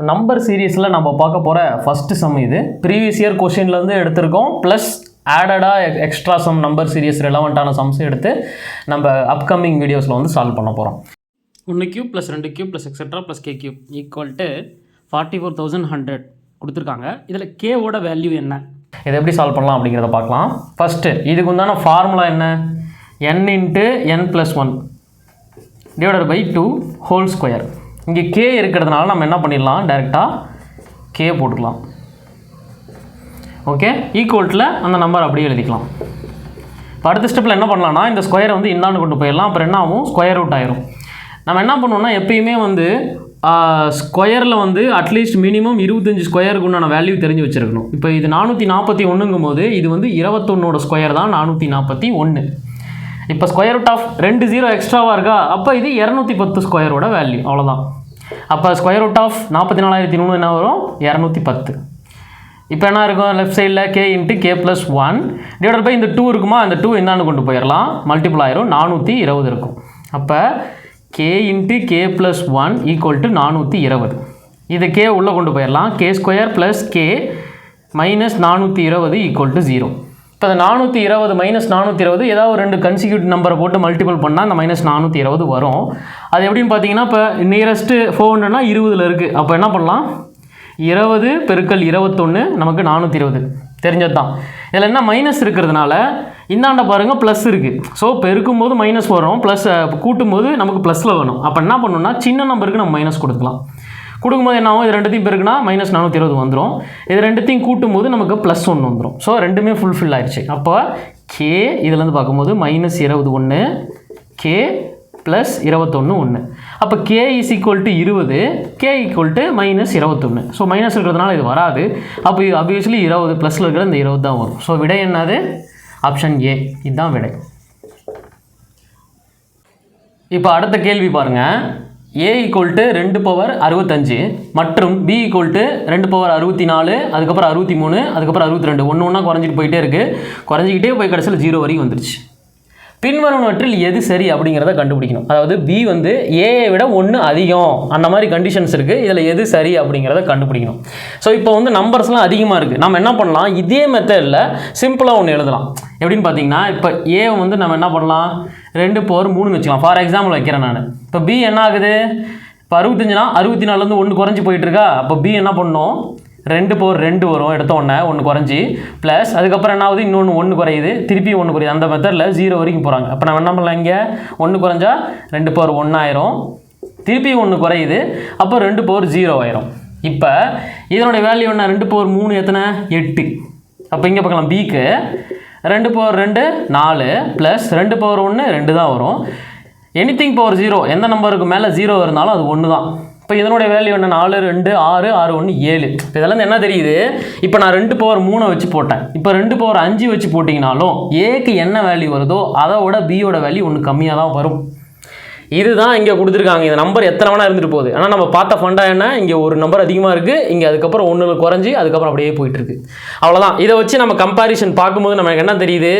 Number சீரீஸில் நம்ம பார்க்க போகிற ஃபஸ்ட்டு சம் இது. ப்ரீவியஸ் இயர் கொஷின்லேருந்து எடுத்திருக்கோம், ப்ளஸ் ஆடடாக எக்ஸ்ட்ரா சம் நம்பர் சீரீஸ் ரெலவெண்ட்டான சம்ஸ் எடுத்து நம்ம அப்கமிங் வீடியோஸில் வந்து சால்வ் பண்ண போகிறோம். 1 cube plus 2 cube plus etcetera plus K cube equal to 44,100 கொடுத்துருக்காங்க. இதில் கேவோட வேல்யூ என்ன, இதை எப்படி சால்வ் பண்ணலாம் அப்படிங்கிறத பார்க்கலாம். ஃபஸ்ட்டு இதுக்கு உண்டான ஃபார்முலா என்ன, n × n+1 divided by 2 whole square. இங்கே கே இருக்கிறதுனால நம்ம என்ன பண்ணிடலாம், டைரெக்டாக கே போட்டுக்கலாம். ஓகே, ஈக்குவல்ட்டில் அந்த நம்பர் அப்படியே எழுதிக்கலாம். இப்போ அடுத்த ஸ்டெப்பில் என்ன பண்ணலாம்னா, இந்த ஸ்கொயரை வந்து இந்தாண்டு கொண்டு போயிடலாம். அப்புறம் என்ன ஆகும், ஸ்கொயர் ரூட் ஆயிரும். நம்ம என்ன பண்ணுவோம்னா, எப்பயுமே வந்து ஸ்கொயரில் வந்து அட்லீஸ்ட் மினிமம் 25 ஸ்கொயருக்கு உண்டான வேல்யூ தெரிஞ்சு வச்சுருக்கணும். இப்போ இது 441ங்கும் போது இது வந்து 21ஓட ஸ்கொயர் தான் 441. இப்போ ஸ்கொயர் ரூட் ஆஃப் 2 0 எக்ஸ்ட்ராவாக இருக்கா, அப்போ இது 210 ஸ்கொயரோட வேல்யூ, அவ்வளோதான். அப்போ ஸ்கொயர் ரூட் ஆஃப் 44,100 என்ன வரும், 210. இப்போ என்ன இருக்கும், லெஃப்ட் சைடில் k × k+1 டிவைடட் பை இந்த 2 இருக்குமா, அந்த 2 என்னான்னு கொண்டு போயிடலாம், மல்டிபிள் ஆயிரும், 420 இருக்கும். அப்போ k × k+1 ஈக்குவல் டு 420. இது k உள்ளே கொண்டு போயிடலாம், k² + k minus 420 equal to 0. இப்போ அந்த 420 மைனஸ் 420 ஏதாவது ஒரு 2 கன்சிக்யூட்டிவ் நம்பரை போட்டு மல்டிபிள் பண்ணால் அந்த மைனஸ் 420 வரும். அது எப்படின்னு பார்த்தீங்கன்னா, இப்போ நியரஸ்ட்டு 400னா 20ல் இருக்குது. அப்போ என்ன பண்ணலாம், 20 × 21 நமக்கு 420 தெரிஞ்சது தான். இதில் என்ன மைனஸ் இருக்கிறதுனால இந்தாண்ட பாருங்கள் ப்ளஸ் இருக்குது. ஸோ பெருக்கும்போது மைனஸ் வரும், ப்ளஸ் கூட்டும்போது நமக்கு ப்ளஸில் வேணும். அப்போ என்ன பண்ணணும்னா, சின்ன நம்பருக்கு நம்ம மைனஸ் கொடுத்துக்கலாம். கொடுக்கும்போது என்ன ஆகும், இது ரெண்டுத்தையும் பெருக்குனா மைனஸ் 420 வந்துடும். இது ரெண்டுத்தையும் கூட்டும்போது நமக்கு +1 வந்துடும். ஸோ ரெண்டுமே ஃபுல்ஃபில் ஆயிடுச்சு. அப்போ கே இதுலேருந்து பார்க்கும்போது -20 1, கே + 21 1. அப்போ கே = 20, கே = -21. ஸோ மைனஸ் இருக்கிறதுனால இது வராது. அப்போ இது ஆப்வியஸ்லி 20 ப்ளஸில் இருக்கிற இந்த 20 தான் வரும். ஸோ விடை என்னது, ஆப்ஷன் ஏ, இதுதான் விடை. இப்போ அடுத்த கேள்வி பாருங்கள். a = 2/65 மற்றும் b = 2/64, அதுக்கப்புறம் 63, அதுக்கப்புறம் 62, ஒன்று ஒன்றா குறைஞ்சிட்டு போயிட்டே இருக்குது. குறைஞ்சிக்கிட்டே போய் கடைசியில் 0 வரைக்கும் வந்துருச்சு. பின்வருவனவற்றில் எது சரி அப்படிங்கிறத கண்டுபிடிக்கணும். அதாவது b வந்து ஏயை விட 1 அதிகம், அந்த மாதிரி கண்டிஷன்ஸ் இருக்குது. இதில் எது சரி அப்படிங்கிறத கண்டுபிடிக்கணும். ஸோ இப்போ வந்து நம்பர்ஸ்லாம் அதிகமாக இருக்குது. நம்ம என்ன பண்ணலாம், இதே மெத்தடில் சிம்பிளாக ஒன்று எழுதலாம். எப்படின்னு பார்த்தீங்கன்னா, இப்போ ஏ வந்து நம்ம என்ன பண்ணலாம், 2/3 வச்சுக்கலாம். ஃபார் எக்ஸாம்பிள் வைக்கிறேன் நான். இப்போ b என்ன ஆகுது, இப்போ 65னா 64லேருந்து 1 குறைஞ்சி போயிட்டுருக்கா. அப்போ b என்ன பண்ணணும், 2/2 வரும், எடுத்த உடனே 1 குறைஞ்சி, ப்ளஸ் அதுக்கப்புறம் என்ன ஆகுது, இன்னொன்று 1 குறையுது, திருப்பி 1 குறையுது. அந்த மெத்தடில் 0 வரைக்கும் போகிறாங்க. அப்போ நம்ம என்ன பண்ணலாம், இங்கே 1 குறைஞ்சா 2/1 ஆயிரும், திருப்பி 1 குறையுது, அப்போ 2/0 ஆயிரும். இப்போ இதனுடைய வேல்யூ என்ன, 2/3 எத்தனை, 8. அப்போ இங்கே பார்க்கலாம், பிக்கு 2/2 4 ப்ளஸ் 2/1 2 தான் வரும். எனிதிங் பவர் 0, எந்த நம்பருக்கு மேலே 0 இருந்தாலும் அது 1 தான். இப்போ இதனுடைய வேல்யூ என்ன, 4 2 6 6 1 7. இப்போ இதெல்லாம் என்ன தெரியுது, இப்போ நான் 2/3 வச்சு போட்டேன். இப்போ 2/5 வச்சு போட்டிங்கனாலும் ஏக்கு என்ன வேல்யூ வருதோ அதோட பியோட வேல்யூ ஒன்று கம்மியாக தான் வரும். இதுதான் இங்கே கொடுத்துருக்காங்க. இந்த நம்பர் எத்தனை வேணா இருந்துட்டு போகுது. ஆனால் நம்ம பார்த்த ஃபண்டா என்ன, இங்கே ஒரு நம்பர் அதிகமாக இருக்குது, இங்கே அதுக்கப்புறம் 1 குறைஞ்சி அதுக்கப்புறம் அப்படியே போயிட்டுருக்கு. அவ்வளோதான். இதை வச்சு நம்ம கம்பேரிஷன் பார்க்கும்போது நமக்கு என்ன தெரியுது,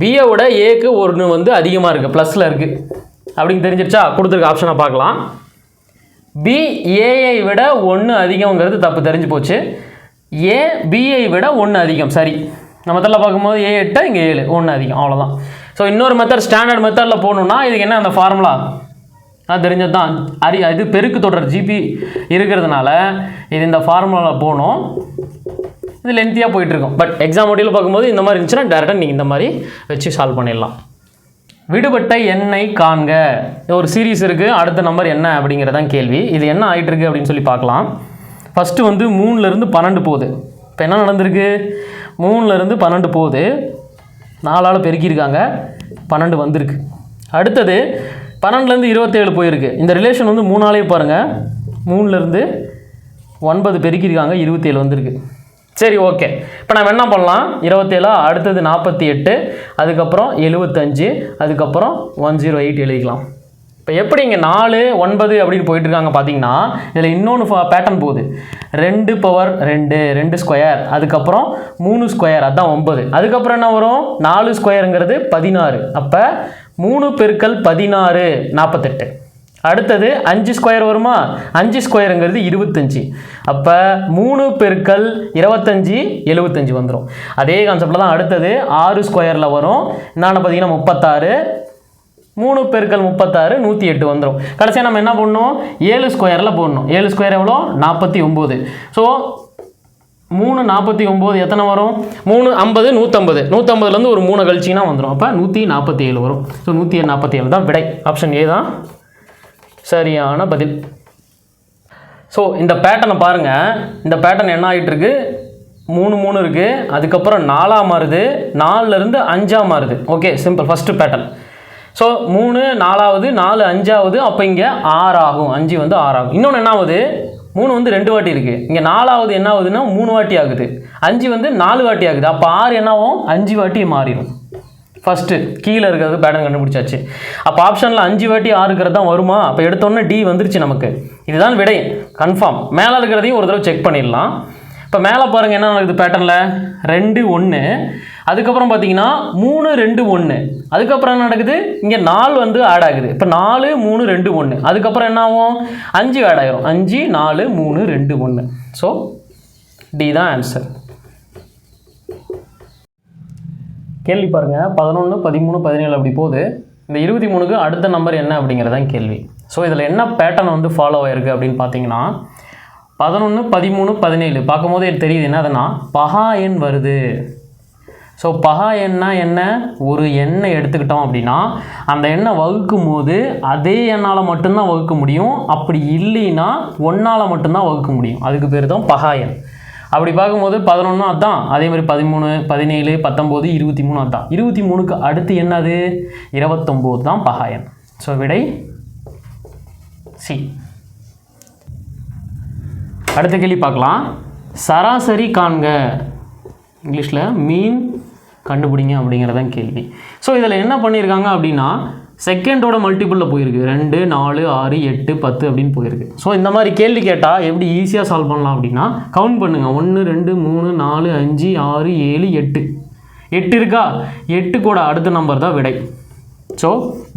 பியோட ஏக்கு 1 வந்து அதிகமாக இருக்குது, ப்ளஸில் இருக்குது அப்படின்னு தெரிஞ்சிருச்சா. கொடுத்துருக்க ஆப்ஷனை பார்க்கலாம். பி ஏஐ விட 1 அதிகங்கிறது தப்பு, தெரிஞ்சு போச்சு. ஏ பிஐ விட 1 அதிகம், சரி. நம்ம மெத்தடில் பார்க்கும்போது ஏ 8, இங்கே 7, 1 அதிகம், அவ்வளோதான். ஸோ இன்னொரு மெத்தட், ஸ்டாண்டர்ட் மெத்தடில் போகணுன்னா இதுக்கு என்ன, அந்த ஃபார்முலா நான் தெரிஞ்சது தான். இது பெருக்கு தொடர் ஜிபி இருக்கிறதுனால இது இந்த ஃபார்முலாவில் போகணும். இது லென்த்தியாக போயிட்டுருக்கும். பட் எக்ஸாம் மோட்டியில் பார்க்கும்போது இந்த மாதிரி இருந்துச்சுன்னா டேரெக்டாக நீங்கள் இந்த மாதிரி வச்சு சால்வ் பண்ணிடலாம். விடுபட்ட எண்ணை காண்க. ஒரு சீரீஸ் இருக்குது, அடுத்த நம்பர் என்ன அப்படிங்கிறதான் கேள்வி. இது என்ன ஆகிட்டுருக்கு அப்படின்னு சொல்லி பார்க்கலாம். ஃபஸ்ட்டு வந்து 3லேருந்து 12 போகுது. இப்போ என்ன நடந்திருக்கு, 3லேருந்து 12 போகுது, 4ஆல் பெருக்கியிருக்காங்க, 12 வந்திருக்கு. அடுத்தது 12லேருந்து 27 போயிருக்கு. இந்த ரிலேஷன் வந்து 3ஆலே பாருங்கள், 3லேருந்து 9 பெருக்கியிருக்காங்க, 27 வந்திருக்கு. சரி, ஓகே. இப்போ நம்ம என்ன பண்ணலாம், 27, அடுத்தது 48, அதுக்கப்புறம் 75, அதுக்கப்புறம் 108 எழுதிக்கலாம். இப்போ எப்படி இங்கே 4 9 அப்படின்னு போயிட்டுருக்காங்க பார்த்தீங்கன்னா, இதில் இன்னொன்று பேட்டர்ன் போகுது. 2/2 2 ஸ்கொயர், அதுக்கப்புறம் 3 ஸ்கொயர், அதுதான் 9. அதுக்கப்புறம் என்ன வரும், 4 ஸ்கொயருங்கிறது 16. அப்போ 3 × 16 48. அடுத்தது 5 ஸ்கொயர் வருமா, 5 ஸ்கொயருங்கிறது 25. அப்போ 3 பெருக்கல் 25 75 வந்துடும். அதே கான்செப்டில் தான் அடுத்தது 6 ஸ்கொயரில் வரும். என்னென்னு பார்த்தீங்கன்னா 36, 3 பெருக்கல் 36 108 வந்துடும். கடைசியாக நம்ம என்ன பண்ணணும், 7 ஸ்கொயரில் போடணும். 7 ஸ்கொயர் எவ்வளோ, 49. ஸோ 3 49 எத்தனை வரும், 3 50 150, 150லேருந்து ஒரு 3 கழிச்சிங்கன்னா வந்துடும். அப்போ 147 வரும். ஸோ 147 தான் விடை. ஆப்ஷன் ஏ தான் சரியான பதில். ஸோ இந்த பேட்டர்னை பாருங்கள். இந்த பேட்டர்ன் என்ன ஆகிட்டு இருக்கு, 3 3 இருக்குது, அதுக்கப்புறம் 4 மாறுது, 4லேருந்து 5 மாறுது. Okay, simple. First pattern. So 3 4வது, 4 5வது, அப்போ இங்கே 6 ஆகும். 5 வந்து 6 ஆகும். இன்னொன்று என்ன ஆகுது, 3 வந்து 2 வாட்டி இருக்குது. இங்கே 4வது என்ன ஆகுதுன்னா 3 வாட்டி ஆகுது. 5 வந்து 4 வாட்டி ஆகுது. அப்போ 6 என்ன ஆகும், 5 வாட்டி மாறிடும். ஃபஸ்ட்டு கீழே இருக்கிறது பேட்டர்ன் கண்டுபிடிச்சாச்சு. அப்போ ஆப்ஷனில் 5 வாட்டி 6 இருக்கிறது தான் வருமா. அப்போ எடுத்தோன்னே டி வந்துருச்சு நமக்கு. இதுதான் விடை, கன்ஃபார்ம். மேலே இருக்கிறதையும் ஒரு தடவை செக் பண்ணிடலாம். இப்போ மேலே பாருங்கள் என்ன நடக்குது பேட்டர்னில், 2 1, அதுக்கப்புறம் பார்த்தீங்கன்னா 3 2 1, அதுக்கப்புறம் என்ன நடக்குது, இங்கே 4 வந்து ஆட் ஆகுது. இப்போ 4 3 2 1, அதுக்கப்புறம் என்ன ஆகும், 5 ஆட் ஆகிரும். 5 4 3 2 1. ஸோ டி தான் ஆன்சர். கேள்வி பாருங்கள், 11 13 17 அப்படி போகுது. இந்த 23க்கு அடுத்த நம்பர் என்ன அப்படிங்கிறதான் கேள்வி. ஸோ இதில் என்ன பேட்டர்ன் வந்து ஃபாலோ ஆகிருக்கு அப்படின்னு பார்த்தீங்கன்னா 11 13 17 பார்க்கும்போது தெரியுது என்ன அதுனா பகா எண் வருது. ஸோ பகா எண்ணா என்ன, ஒரு எண்ணை எடுத்துக்கிட்டோம் அப்படின்னா அந்த எண்ணை வகுக்கும் போது அதே எண்ணால் மட்டும்தான் வகுக்க முடியும். அப்படி இல்லைன்னா 1ஆல் மட்டும்தான் வகுக்க முடியும். அதுக்கு பேர் தான் பகா எண். அப்படி பார்க்கும்போது 11 அதான், அதே மாதிரி 13 17 19 23 அதான். 23க்கு அடுத்து என்னது, 29 தான் பகா எண். ஸோ விடை சி. அடுத்த கேள்வி பார்க்கலாம். சராசரி காண்க, இங்கிலீஷில் மீன் கண்டுபிடிங்க அப்படிங்கிறதான் கேள்வி. ஸோ இதில் என்ன பண்ணியிருக்காங்க அப்படின்னா செகண்டோட மல்டிபிளில் போயிருக்கு. 2 4 6 8 10 அப்படின்னு போயிருக்கு. ஸோ இந்த மாதிரி கேள்வி கேட்டால் எப்படி ஈஸியாக சால்வ் பண்ணலாம் அப்படின்னா கவுண்ட் பண்ணுங்கள். 1 2 3 4 5 6 7 8 8 இருக்கா, 8 கூட அடுத்த நம்பர் தான் விடை. ஸோ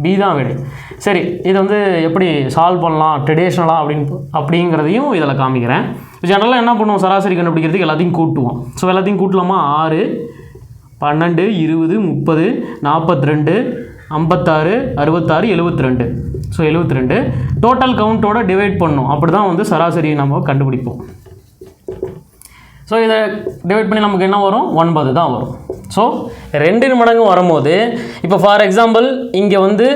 பி தான் விடை. சரி, இது வந்து எப்படி சால்வ் பண்ணலாம் ட்ரெடிஷ்னலாக அப்படிங்கிறதையும் இதில் காமிக்கிறேன். ஜெனரலாக என்ன பண்ணுவோம், சராசரி கண்டுபிடிக்கிறதுக்கு எல்லாத்தையும் கூட்டுவோம். ஸோ எல்லாத்தையும் கூட்டலாமா, 6 12 20 30 42 56 66 72. ஸோ 72 டோட்டல் கவுண்ட்டோட டிவைட் பண்ணணும். அப்படி தான் வந்து சராசரி நம்ம கண்டுபிடிப்போம். ஸோ இதை டிவைட் பண்ணி நமக்கு என்ன வரும், 9 தான் வரும். ஸோ 2 மடங்கு வரும்போது இப்போ ஃபார் எக்ஸாம்பிள் இங்கே வந்து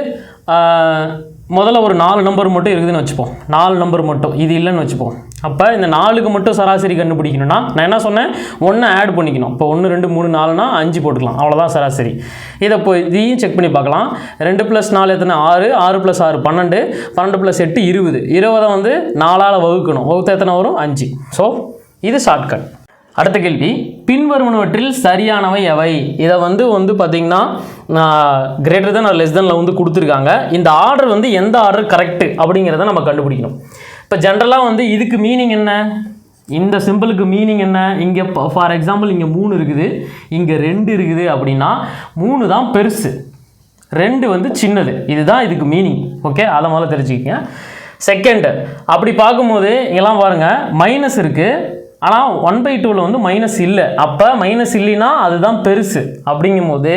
முதல்ல ஒரு 4 நம்பர் மட்டும் இருக்குதுன்னு வச்சுப்போம். 4 நம்பர் மட்டும் இது இல்லைன்னு வச்சுப்போம். அப்போ இந்த 4க்கு மட்டும் சராசரி கண்டுபிடிக்கணும்னா நான் என்ன சொன்னேன், 1 ஆட் பண்ணிக்கணும். இப்போ 1 2 3 4னா 5 போட்டுக்கலாம், அவ்வளோதான் சராசரி. இதை இப்போ இதையும் செக் பண்ணி பார்க்கலாம். 2 + 4 எத்தனை, 6 6 + 6 12 12 + 8 20 20 வந்து 4ஆல் வகுக்கணும். வகுத்த எத்தனை வரும், 5. ஸோ இது ஷார்ட்கட். அடுத்த கேள்வி, பின்வருவனவற்றில் சரியானவை எவை. இதை வந்து பார்த்தீங்கன்னா கிரேட்டர் தென் ஆர் லெஸ் தென்ல வந்து கொடுத்துருக்காங்க. இந்த ஆர்டர் வந்து எந்த ஆர்டர் கரெக்டு அப்படிங்கிறத நம்ம கண்டுபிடிக்கணும். இப்போ ஜென்ரலாக வந்து இதுக்கு மீனிங் என்ன, இந்த சிம்பிளுக்கு மீனிங் என்ன, இங்கே ஃபார் எக்ஸாம்பிள் இங்கே 3 இருக்குது, இங்கே 2 இருக்குது அப்படின்னா 3 தான் பெருசு, 2 வந்து சின்னது. இதுதான் இதுக்கு மீனிங். ஓகே, அதை முதல்ல தெரிஞ்சுக்கிங்க. செகண்ட், அப்படி பார்க்கும்போது இங்கெல்லாம் பாருங்கள் மைனஸ் இருக்குது, ஆனால் 1/2 வந்து மைனஸ் இல்லை. அப்போ மைனஸ் இல்லைன்னா அதுதான் பெருசு. அப்படிங்கும் போது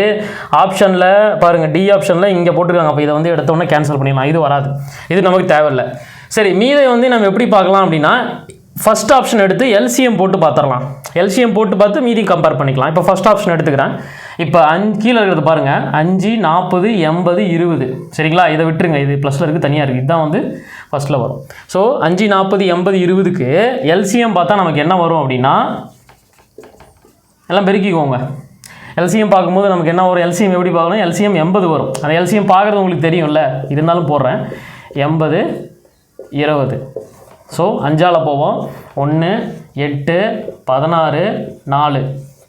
ஆப்ஷனில் பாருங்கள், டி ஆப்ஷனில் இங்கே போட்டிருக்காங்க. அப்போ இதை வந்து எடுத்தோன்னே கேன்சல் பண்ணிடலாம், இது வராது, இது நமக்கு தேவையில்லை. சரி, மீதை வந்து நம்ம எப்படி பார்க்கலாம் அப்படின்னா ஃபஸ்ட் ஆப்ஷன் எடுத்து எல்சிஎம் போட்டு பார்த்துடலாம். எல்சிஎம் போட்டு பார்த்து மீதி கம்பேர் பண்ணிக்கலாம். இப்போ ஃபஸ்ட் ஆப்ஷன் எடுத்துக்கிறேன். இப்போ கீழே இருக்கிறது பாருங்கள், 5 40 80 20. சரிங்களா, இதை விட்டுருங்க, இது ப்ளஸில் இருக்குது, தனியாக இருக்குது. இதுதான் வந்து ஃபஸ்ட்டில் வரும். ஸோ 5 40 80 20க்கு எல்சிஎம் பார்த்தா நமக்கு என்ன வரும் அப்படின்னா, எல்லாம் பெருக்கிக்கோங்க. எல்சிஎம் பார்க்கும்போது நமக்கு என்ன வரும், எல்சிஎம் எப்படி பார்க்கணும், எல்சிஎம் 80 வரும். அந்த எல்சிஎம் பார்க்குறது உங்களுக்கு தெரியும்ல, இருந்தாலும் போடுறேன். 80 20. ஸோ 5ஆல் போவோம், 1 8 16 4,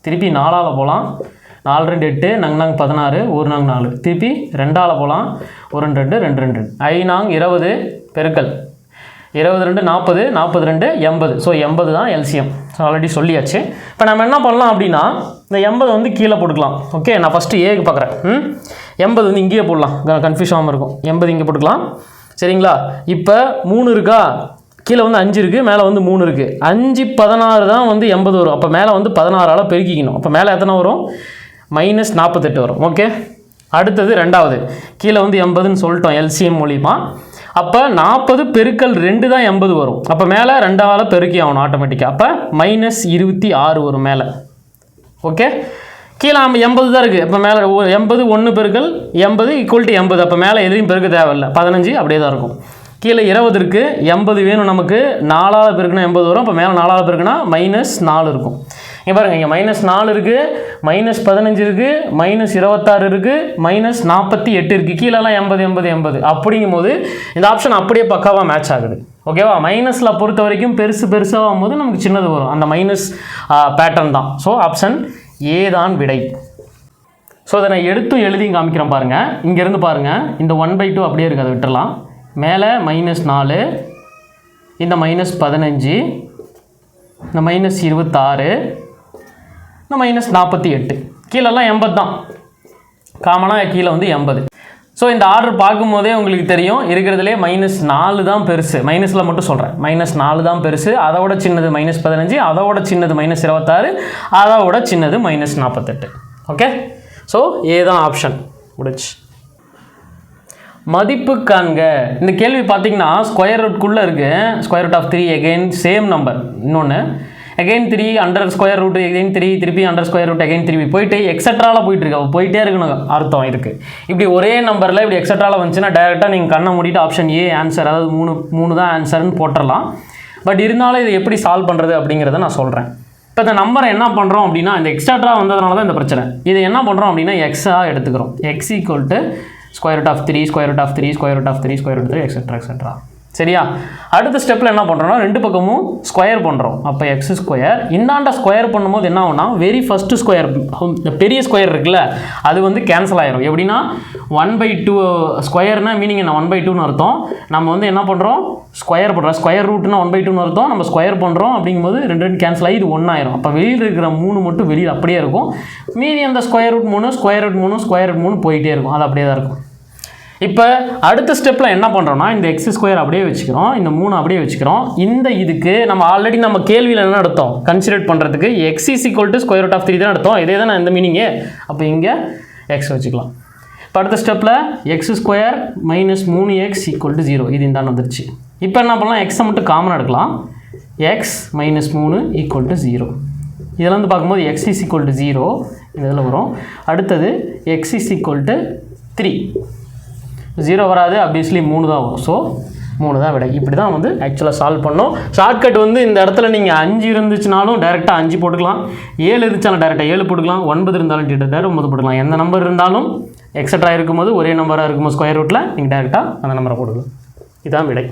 திருப்பி 4ஆல் போகலாம், 4 2 8 நாங்க 16 1 நாங்க 4, திருப்பி 2ஆல் போகலாம், 1 2 2 2 5 நாங்க 20 பெருக்கல் 22 40 42 80. ஸோ 80 தான் எல்சிஎம். ஸோ ஆல்ரெடி சொல்லியாச்சு. இப்போ நம்ம என்ன பண்ணலாம் அப்படின்னா இந்த 80 வந்து கீழே போட்டுக்கலாம். ஓகே, நான் ஃபஸ்ட்டு ஏக்கு பார்க்குறேன். 80 வந்து இங்கேயே போடலாம், கன்ஃபியூஸ் ஆகாமல் இருக்கும். 80 இங்கே போட்டுக்கலாம். சரிங்களா? இப்போ 3 இருக்கா, கீழே வந்து 5 இருக்குது, மேலே வந்து 3 இருக்குது. 5 16 தான் வந்து 80 வரும். அப்போ மேலே வந்து 16ஆல் பெருக்கிக்கணும். அப்போ மேலே எத்தனை வரும்? -48 வரும். ஓகே. அடுத்தது ரெண்டாவது, கீழே வந்து 80ன்னு சொல்லிட்டோம் எல்சிஎம் மூலிமா. அப்போ 40 பெருக்கல் 2 தான் 80 வரும். அப்போ மேலே 2ஆல் பெருக்கி ஆகணும் ஆட்டோமேட்டிக்காக. அப்போ -26 வரும் மேலே. ஓகே. கீழே 80 தான் இருக்குது. இப்போ மேலே 80 1 பெருக்கல் 80 = 80. அப்போ மேலே எதையும் பெருக்க தேவையில்லை, 15 அப்படியே தான் இருக்கும். கீழே 20 இருக்குது, 80 வேணும் நமக்கு, 4ஆல் பெருக்குனா 80 வரும். அப்போ மேலே 4ஆல் பெருக்குனா -4 இருக்கும். இங்கே பாருங்கள், இங்கே -4 இருக்குது, -15 இருக்குது, -26 இருக்குது, -48 இருக்குது. கீழெல்லாம் 80 80 80. அப்படிங்கும்போது இந்த ஆப்ஷன் அப்படியே பக்காவாக மேட்ச் ஆகுது. ஓகேவா? மைனஸில் பொறுத்த வரைக்கும் பெருசாகும் போது நமக்கு சின்னது வரும். அந்த மைனஸ் பேட்டர்ன் தான். ஸோ ஆப்ஷன் ஏ தான் விடை. ஸோ அதை நான் எடுத்தும் எழுதியும் காமிக்கிறேன் பாருங்கள். இங்கேருந்து பாருங்கள், இந்த 1/2 அப்படியே இருக்குது, அதை விட்டுடலாம். மேலே -4, இந்த -15, இந்த -26, இந்த -48, கீழெல்லாம் 80 தான். காமனாக கீழே வந்து 80. ஸோ இந்த ஆர்டர் பார்க்கும்போதே உங்களுக்கு தெரியும், இருக்கிறதுலே -4 தான் பெருசு. மைனஸில் மட்டும் சொல்கிறேன், -4 தான் பெருசு. அதோட சின்னது -15, அதோட சின்னது -26, அதோட சின்னது -48. ஓகே. ஸோ ஏ தான் ஆப்ஷன். முடிச்சு. மதிப்பு காண்க. இந்த கேள்வி பார்த்தீங்கன்னா ஸ்கொயர் ரூட்குள்ளே இருக்குது. √3 அகைன் சேம் நம்பர். இன்னொன்று again 3 under square root, again 3 திருப்பி அண்டர் ஸ்கொயர் ரூட், அகைன் 3 போயிட்டு எக்ஸட்ராவில் போயிட்டுருக்கு. போயிட்டே இருக்கணும் அர்த்தம் இருக்குது. இப்படி ஒரே நம்பரில் இப்படி எக்ஸட்ராவில் வந்துச்சுன்னா டேரெக்டாக நீங்கள் கண்ணை மூடிட்டு ஆப்ஷன் ஏ ஆன்சர், அதாவது 3 தான் ஆன்சர்னு போட்டுடலாம். பட் இருந்தாலும் இது எப்படி சால்வ் பண்ணுறது அப்படிங்கிறத நான் சொல்கிறேன். இப்போ இந்த நம்பரை என்ன பண்ணுறோம் அப்படின்னா, இந்த எக்ஸ்ட்ரா வந்ததுனால தான் இந்த பிரச்சனை. இது என்ன பண்ணுறோம் அப்படின்னா எக்ஸாக எடுத்துக்கிறோம். x = √3, √3, √3, √3, etcetera. சரியா? அடுத்த ஸ்டெப்பில் என்ன பண்ணுறோம்னா, ரெண்டு பக்கமும் ஸ்கொயர் பண்ணுறோம். அப்போ x², இந்தாண்ட ஸ்கொயர் பண்ணும்போது என்ன ஆகும்னா, வெரி ஃபஸ்ட்டு ஸ்கொயர், இந்த பெரிய ஸ்கொயர் இருக்குல்ல, அது வந்து கேன்சல் ஆயிரும். எப்படின்னா 1/2 ஸ்கொயர்னா மீனிங் என்ன, 1/2ன்னு அர்த்தம். நம்ம வந்து என்ன பண்ணுறோம், ஸ்கொயர் பண்ணுறோம். ஸ்கொயர் ரூட்னா 1/2ன்னு அர்த்தம். நம்ம ஸ்கொயர் பண்ணுறோம் அப்படிங்கும்போது 2 கேன்சல் ஆகி இது 1 ஆயிரும். அப்போ வெளியில் இருக்கிற 3 மட்டும் வெளியில் அப்படியே இருக்கும். மீதி அந்த √3, √3 போயிட்டே இருக்கும். அது அப்படியே தான் இருக்கும். இப்போ அடுத்த ஸ்டெப்பில் என்ன பண்ணுறோம்னா, இந்த x² அப்படியே வச்சுக்கிறோம், இந்த 3 அப்படியே வச்சுக்கிறோம். இந்த இதுக்கு நம்ம ஆல்ரெடி நம்ம கேள்வியில் என்ன எடுத்தோம், கன்சிடர் பண்ணுறதுக்கு x = √3 தான் எடுத்தோம். இதே தான் இந்த மீனிங்கு. அப்போ இங்கே x வச்சுக்கலாம். இப்போ அடுத்த ஸ்டெப்பில் x² - 3x = 0. இது இந்த வந்துருச்சு. இப்போ என்ன பண்ணலாம், x மட்டும் காமனாக எடுக்கலாம். x - 3 = 0. இதெல்லாம் வந்து பார்க்கும்போது x = 0 இதில் வரும். அடுத்தது x = 3. 0 வராது, ஆப்வியஸ்லி 3 தான் வரும். ஸோ 3 தான் விடை. இப்படி தான் வந்து ஆக்சுவலாக சால்வ் பண்ணோம். ஷார்ட்கட் வந்து இந்த இடத்துல நீங்கள் 5 இருந்துச்சுனாலும் டேரெக்டாக 5 போட்டுக்கலாம், 7 இருந்துச்சாலும் டேரெக்டாக 7 போட்டுக்கலாம், 9 இருந்தாலும் டேரெக்டாக 9 போட்டுக்கலாம். எந்த நம்பர் இருந்தாலும் எக்ஸட்ரா இருக்கும்போது, ஒரே நம்பராக இருக்கும்போது ஸ்கொயர் ரூட்டில் நீங்கள் டேரெக்டாக அந்த நம்பரை போட்டுக்கலாம். இதுதான் விடை.